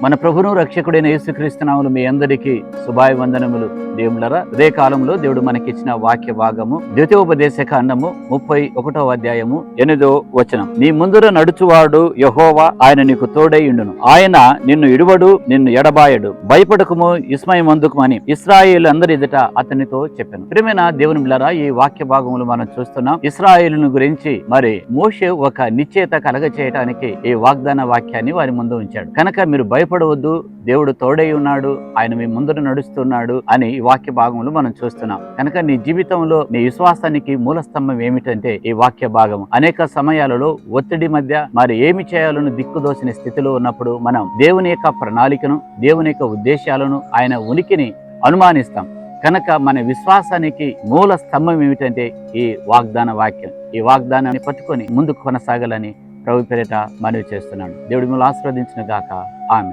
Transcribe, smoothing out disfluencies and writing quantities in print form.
మన ప్రభును రక్షకుడైన యేసుక్రీస్తు నామములో మీ అందరికీ శుభాభివందనములు. దేవుళ్ళరా, అదే కాలంలో దేవుడు మనకిచ్చిన వాక్య భాగము ద్వితీయోపదేశ కాండము 31వ అధ్యాయము 8వ వచనం. నీ ముందర నడుచువాడు యెహోవా, ఆయన నీకు తోడై ఉండును. ఆయన నిన్ను ఇడువడు, నిన్ను ఎడబాయడు. భయపడకుము, విస్మయమందుకుమని ఇశ్రాయేలు అందరి ఎదుట అతనితో చెప్పాను. ప్రియమైన దేవుని బిడ్డలారా, ఈ వాక్య భాగములు మనం చూస్తున్నాం. ఇశ్రాయేలును గురించి మరి మోషే ఒక నిశ్చయత కలగ చేయడానికి ఈ వాగ్దాన వాక్యాన్ని వారి ముందు ఉంచాడు. కనుక మీరు భయపడవద్దు, దేవుడు తోడై ఉన్నాడు, ఆయన మీ ముందర నడుస్తున్నాడు అని ఈ వాక్య భాగంలో మనం చూస్తున్నాం. కనుక నీ జీవితంలో నీ విశ్వాసానికి మూల స్తంభం ఏమిటంటే ఈ వాక్య భాగం. అనేక సమయాలలో ఒత్తిడి మధ్య మరి ఏమి చేయాలని దిక్కుదోసిన స్థితిలో ఉన్నప్పుడు మనం దేవుని యొక్క ప్రణాళికను, దేవుని యొక్క ఉద్దేశాలను, ఆయన ఉనికిని అనుమానిస్తాం. కనుక మన విశ్వాసానికి మూల స్తంభం ఏమిటంటే ఈ వాగ్దాన వాక్యం. ఈ వాగ్దానాన్ని పట్టుకొని ముందుకు కొనసాగాలని ప్రభు పేరిట మనవి చేస్తున్నాను. దేవుడి మిమ్మల్ని ఆశీర్వదించును గాక. ఆమేన్.